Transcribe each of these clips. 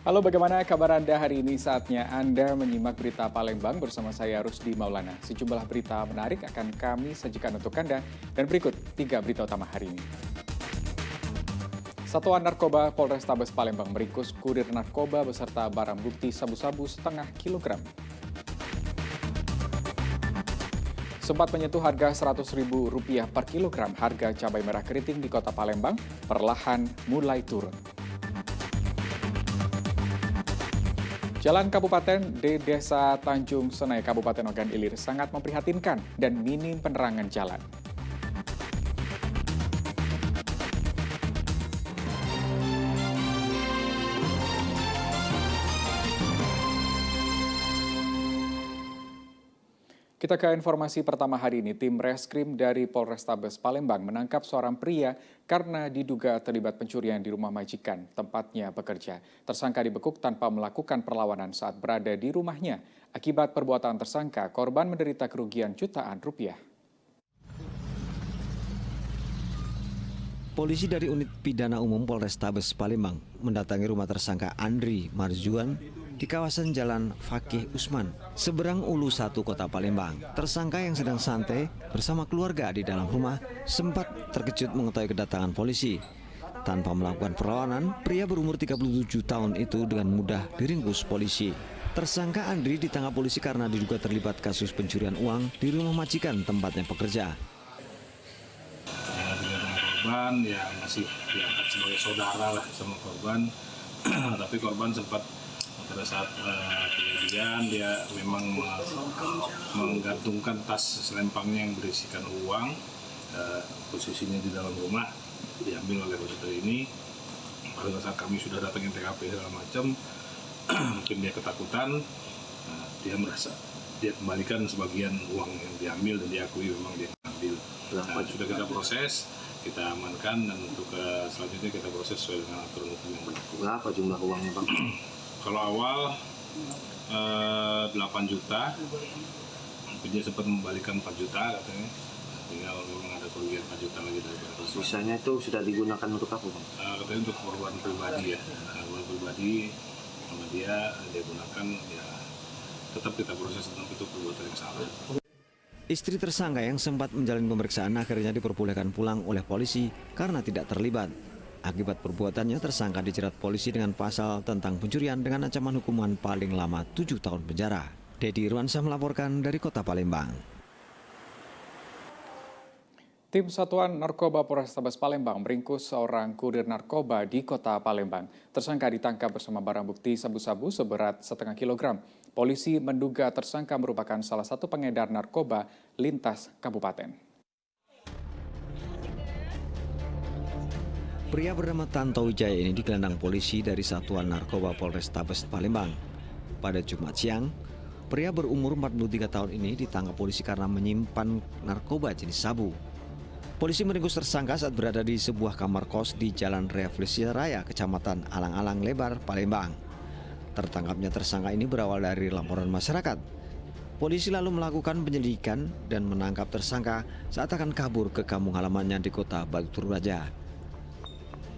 Halo, bagaimana kabar Anda hari ini? Saatnya Anda menyimak berita Palembang bersama saya Rusdi Maulana. Sejumlah berita menarik akan kami sajikan untuk Anda. Dan berikut 3 berita utama hari ini. Satuan Narkoba Polrestabes Palembang meringkus kurir narkoba beserta barang bukti sabu-sabu setengah kilogram. Sempat menyentuh harga Rp100.000 per kilogram, harga cabai merah keriting di kota Palembang perlahan mulai turun. Jalan Kabupaten di Desa Tanjung Senai, Kabupaten Ogan Ilir sangat memprihatinkan dan minim penerangan jalan. Kita ke informasi pertama hari ini. Tim reskrim dari Polrestabes Palembang menangkap seorang pria karena diduga terlibat pencurian di rumah majikan, tempatnya bekerja. Tersangka dibekuk tanpa melakukan perlawanan saat berada di rumahnya. Akibat perbuatan tersangka, korban menderita kerugian jutaan rupiah. Polisi dari Unit Pidana Umum Polrestabes Palembang mendatangi rumah tersangka Andri Marzuan di kawasan Jalan Fakih Usman, seberang Ulu 1 Kota Palembang. Tersangka yang sedang santai bersama keluarga di dalam rumah sempat terkejut mengetahui kedatangan polisi. Tanpa melakukan perlawanan, pria berumur 37 tahun itu dengan mudah diringkus polisi. Tersangka Andri ditangkap polisi karena diduga terlibat kasus pencurian uang di rumah majikan tempatnya bekerja. Korban ya masih dianggap sebagai saudara lah sama korban, tapi korban sempat pada saat kejadian dia memang menggantungkan tas selempangnya yang berisikan uang, posisinya di dalam rumah, diambil oleh wanita ini. Pada saat kami sudah datangin TKP segala macam, mungkin dia ketakutan, dia merasa dia kembalikan sebagian uang yang diambil dan diakui memang dia ambil. Nah, sudah kita proses, kita amankan, dan untuk selanjutnya kita proses sesuai dengan aturan hukum yang berlaku. Berapa jumlah uangnya, Bang? Kalau awal 8 juta, dia sempat membalikan 4 juta katanya. Tinggal memang ada kerugian 4 juta lagi daripada korban. Sisanya itu sudah digunakan untuk apa, Bang? Katanya untuk korban pribadi ya. Korban pribadi sama dia gunakan ya, tetap kita proses tentang itu perbuatan yang salah. Istri tersangka yang sempat menjalani pemeriksaan akhirnya diperbolehkan pulang oleh polisi karena tidak terlibat. Akibat perbuatannya, tersangka dijerat polisi dengan pasal tentang pencurian dengan ancaman hukuman paling lama 7 tahun penjara. Dedi Irwansyah melaporkan dari Kota Palembang. Tim Satuan Narkoba Polrestabes Palembang meringkus seorang kurir narkoba di Kota Palembang. Tersangka ditangkap bersama barang bukti sabu-sabu seberat setengah kilogram. Polisi menduga tersangka merupakan salah satu pengedar narkoba lintas kabupaten. Pria bernama Tanto Wijaya ini digelandang polisi dari Satuan Narkoba Polrestabes Palembang. Pada Jumat siang, pria berumur 43 tahun ini ditangkap polisi karena menyimpan narkoba jenis sabu. Polisi meringkus tersangka saat berada di sebuah kamar kos di Jalan Revolusi Raya, Kecamatan Alang-Alang Lebar, Palembang. Tertangkapnya tersangka ini berawal dari laporan masyarakat. Polisi lalu melakukan penyelidikan dan menangkap tersangka saat akan kabur ke kampung halamannya di Kota Batu Raja.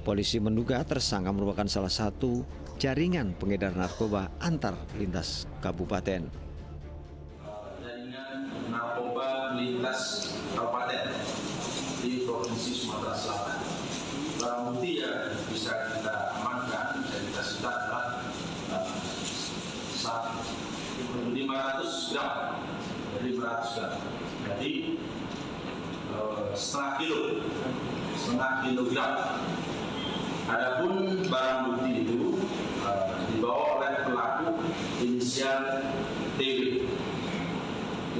Polisi menduga tersangka merupakan salah satu jaringan pengedar narkoba antar lintas kabupaten. Jaringan narkoba lintas kabupaten di Provinsi Sumatera Selatan. Barang bukti yang bisa kita amankan, bisa kita sita adalah 500 gram. Jadi 500 gram. Jadi setengah kilogram. Adapun barang bukti itu dibawa oleh pelaku inisial TW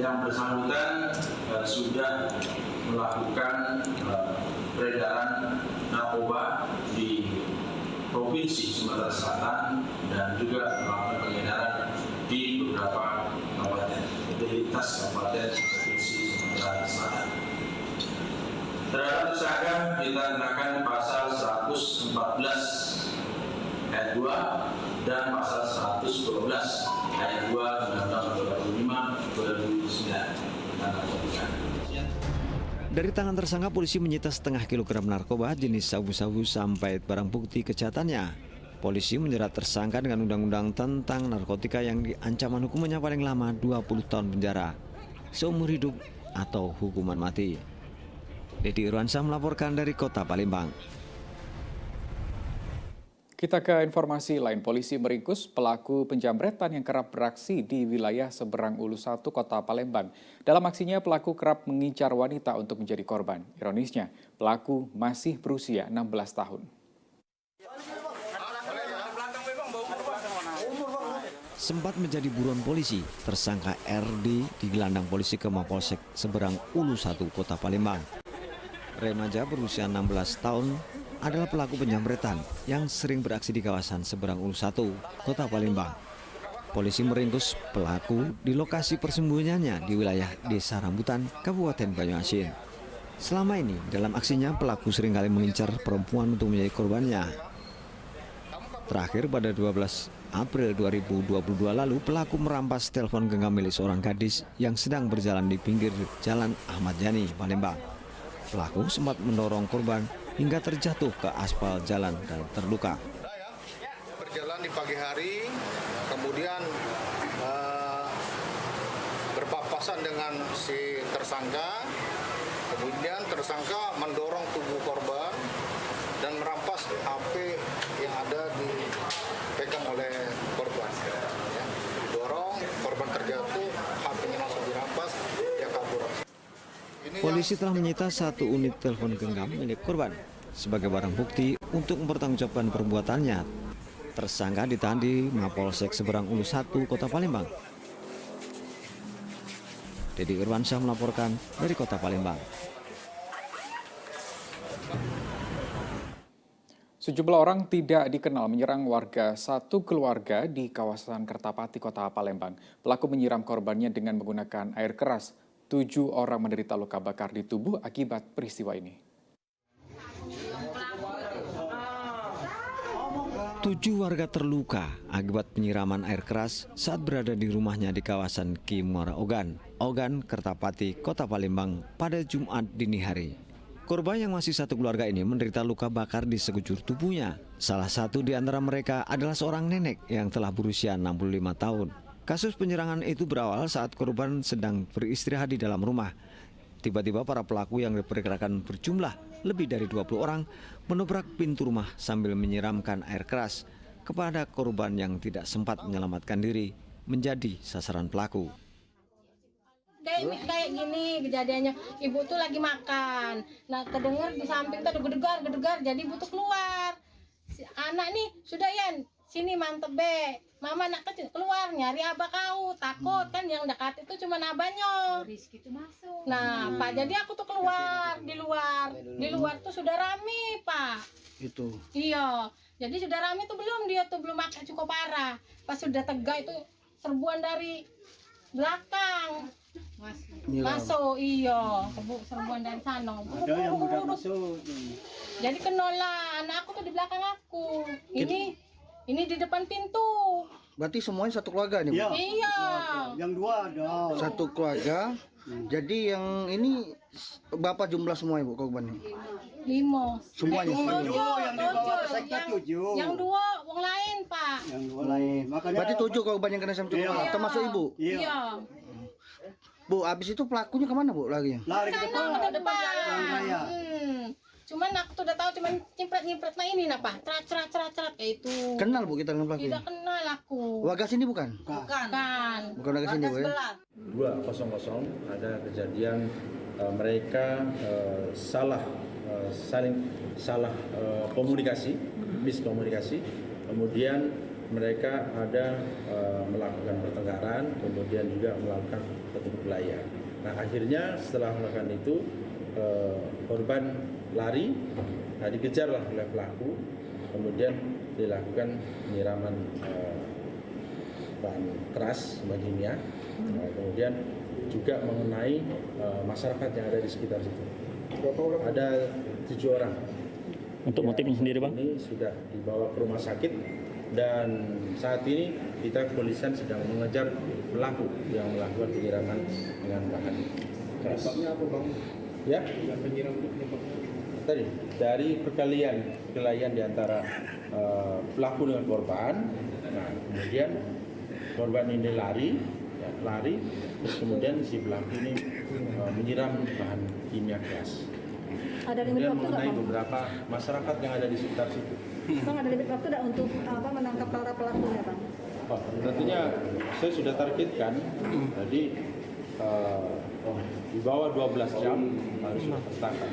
yang bersangkutan sudah melakukan peredaran narkoba di Provinsi Sumatera Selatan dan juga melakukan pengedaran di beberapa kabupaten, yaitu lintas kabupaten Provinsi Sumatera Selatan. Terhadap tersangka kita kenakan pasal 114 ayat 2 dan pasal 112 ayat 2 Undang-Undang 25/2009 tentang narkotika. Dari tangan tersangka, polisi menyita setengah kilogram narkoba jenis sabu-sabu sampai barang bukti kejahatannya. Polisi menjerat tersangka dengan undang-undang tentang narkotika yang ancaman hukumannya paling lama 20 tahun penjara, seumur hidup atau hukuman mati. Dedi Irwansyah melaporkan dari Kota Palembang. Kita ke informasi lain. Polisi meringkus pelaku penjamretan yang kerap beraksi di wilayah seberang Ulu 1 Kota Palembang. Dalam aksinya, pelaku kerap mengincar wanita untuk menjadi korban. Ironisnya, pelaku masih berusia 16 tahun. Sempat menjadi buron polisi, tersangka RD digelandang polisi ke Mapolsek Seberang Ulu 1 Kota Palembang. Remaja berusia 16 tahun adalah pelaku penjamretan yang sering beraksi di kawasan Seberang Ulu 1 Kota Palembang. Polisi meringkus pelaku di lokasi persembunyiannya di wilayah Desa Rambutan, Kabupaten Banyuasin. Selama ini, dalam aksinya pelaku seringkali mengincar perempuan untuk menjadi korbannya. Terakhir pada 12 April 2022 lalu, pelaku merampas telepon genggam milik seorang gadis yang sedang berjalan di pinggir Jalan Ahmad Yani, Palembang. Pelaku sempat mendorong korban hingga terjatuh ke aspal jalan dan terluka. Berjalan di pagi hari, kemudian berpapasan dengan si tersangka, kemudian tersangka mendorong tubuh korban dan merampas HP yang ada dipegang oleh korban. Ya, dorong, korban terjatuh, HP-nya langsung dirampas, dia kabur. Polisi telah menyita 1 unit telepon genggam milik korban sebagai barang bukti untuk mempertanggungjawabkan perbuatannya. Tersangka ditahan di Mapolsek Seberang Ulu 1 Kota Palembang. Dedi Irwansyah melaporkan dari Kota Palembang. Sejumlah orang tidak dikenal menyerang warga satu keluarga di kawasan Kertapati, Kota Palembang. Pelaku menyiram korbannya dengan menggunakan air keras. 7 orang menderita luka bakar di tubuh akibat peristiwa ini. 7 warga terluka akibat penyiraman air keras saat berada di rumahnya di kawasan Ki Muara Ogan, Kertapati, Kota Palembang pada Jumat dini hari. Korban yang masih satu keluarga ini menderita luka bakar di sekujur tubuhnya. Salah satu di antara mereka adalah seorang nenek yang telah berusia 65 tahun. Kasus penyerangan itu berawal saat korban sedang beristirahat di dalam rumah. Tiba-tiba para pelaku yang diperkirakan berjumlah lebih dari 20 orang menobrak pintu rumah sambil menyiramkan air keras kepada korban yang tidak sempat menyelamatkan diri menjadi sasaran pelaku. Kayak gini kejadiannya, ibu tuh lagi makan, nah kedengar di samping tuh ada gedegar, jadi ibu tuh keluar. Si anak nih sudah Yan, sini mantep be, mama anak kecil keluar nyari abah kau, takut kan yang dekat itu cuma abahnya. Rizky tuh masuk. Nah Pak, jadi aku tuh keluar di luar tuh sudah rame Pak. Itu. Iya, jadi sudah rame tuh belum makan cukup parah. Pas sudah tegak itu serbuan dari belakang. Masuk, iya, serbuan dari sana. Ada yang udah masuk. Jadi kenolah anak aku tuh di belakang aku. Ini di depan pintu. Berarti semuanya satu keluarga nih, Bu? Iya. Yang 2 ada. Satu keluarga. Jadi yang ini berapa jumlah semua Ibu korbannya? 5. Semuanya. 7. Yang 2 orang lain, Pak. Yang 2 lain. Makanya berarti 7 korban yang kena sampai termasuk Ibu? Iya. Bu, habis itu pelakunya kemana Bu lagi? Lari ke depan. Cuman aku tuh udah tahu cuman nyipret nah ini napa? Cerat kayak itu. Kenal Bu kita dengan pelakunya? Tidak kenal aku. Warga sini bukan? Bukan warga sini Bu ya? 200 ada kejadian mereka salah miskomunikasi, kemudian mereka ada melakukan pertengkaran, kemudian juga melakukan petunjuk wilayah. Nah akhirnya setelah melakukan itu korban lari, dikejarlah oleh pelaku, kemudian dilakukan penyiraman bahan keras baginya, kemudian juga mengenai masyarakat yang ada di sekitar situ. Ada 7 orang. Untuk motifnya sendiri Bang? Ini sudah dibawa ke rumah sakit dan saat ini kita kepolisian sedang mengejar pelaku yang melakukan penyiraman dengan bahan keras. Penyebabnya apa Bang? Ya? Penyiraman tadi dari perkelahian di antara pelaku dengan korban. Nah, kemudian korban ini lari, terus kemudian si pelaku ini menyiram bahan kimia keras. Ada limit Kemudian waktu nggak, mengenai Bang? beberapa masyarakat yang ada di sekitar situ. Bang, ada limit waktu nggak untuk menangkap para pelakunya, Bang? Oh, tentunya saya sudah targetkan, jadi di bawah 12 jam harus sudah tertangkap.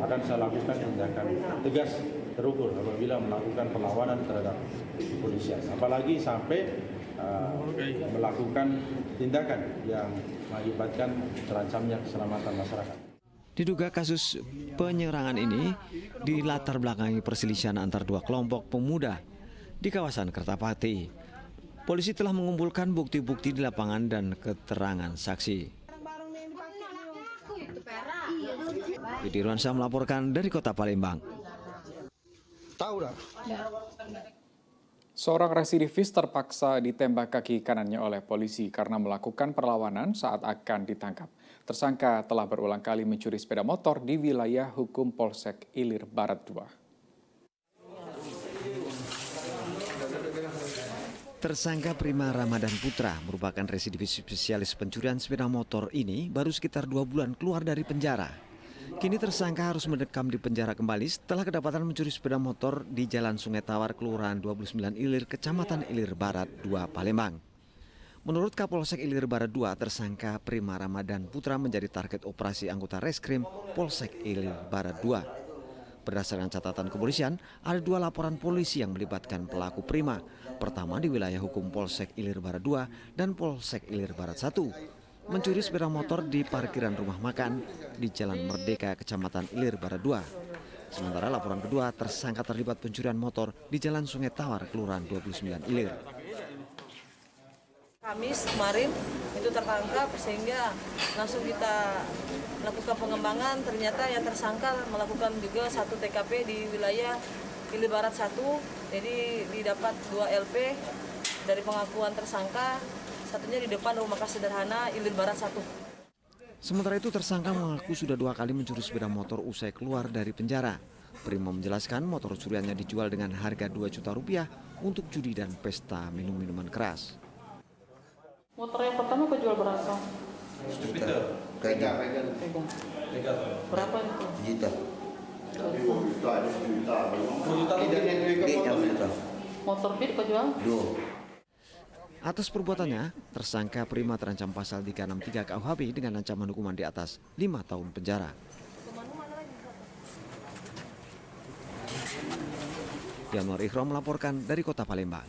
Akan saya lakukan tindakan tegas terukur apabila melakukan perlawanan terhadap kepolisian. Apalagi sampai melakukan tindakan yang mengakibatkan terancamnya keselamatan masyarakat. Diduga kasus penyerangan ini dilatar belakangi perselisihan antar dua kelompok pemuda di kawasan Kertapati. Polisi telah mengumpulkan bukti-bukti di lapangan dan keterangan saksi. Yudi Irwansyah melaporkan dari Kota Palembang. Tahu dah. Seorang residivis terpaksa ditembak kaki kanannya oleh polisi karena melakukan perlawanan saat akan ditangkap. Tersangka telah berulang kali mencuri sepeda motor di wilayah hukum Polsek Ilir Barat 2. Tersangka Prima Ramadan Putra merupakan residivis spesialis pencurian sepeda motor ini baru sekitar 2 bulan keluar dari penjara. Kini tersangka harus mendekam di penjara kembali setelah kedapatan mencuri sepeda motor di Jalan Sungai Tawar, Kelurahan 29 Ilir, Kecamatan Ilir Barat 2, Palembang. Menurut Kapolsek Ilir Barat 2, tersangka Prima Ramadan Putra menjadi target operasi anggota reskrim Polsek Ilir Barat 2. Berdasarkan catatan kepolisian, ada 2 laporan polisi yang melibatkan pelaku Prima. Pertama di wilayah hukum Polsek Ilir Barat 2 dan Polsek Ilir Barat 1. Mencuri sepeda motor di parkiran rumah makan di Jalan Merdeka, Kecamatan Ilir Barat 2. Sementara laporan kedua, tersangka terlibat pencurian motor di Jalan Sungai Tawar, Kelurahan 29 Ilir. Kamis kemarin itu tertangkap sehingga langsung kita lakukan pengembangan. Ternyata yang tersangka melakukan juga 1 TKP di wilayah Ilir Barat 1. Jadi didapat 2 LP dari pengakuan tersangka, satunya di depan rumah makan sederhana Ilir Barat 1. Sementara itu tersangka mengaku sudah 2 kali mencuri sepeda motor usai keluar dari penjara. Prima menjelaskan motor curiannya dijual dengan harga 2 juta rupiah untuk judi dan pesta minum-minuman keras. Motor yang pertama kau jual berapa? Pegang. Berapa itu? Juta. Motor Beat kau jual? Atas perbuatannya, tersangka Prima terancam pasal 363 KUHP dengan ancaman hukuman di atas 5 tahun penjara. Yanuar Ikhram melaporkan dari Kota Palembang.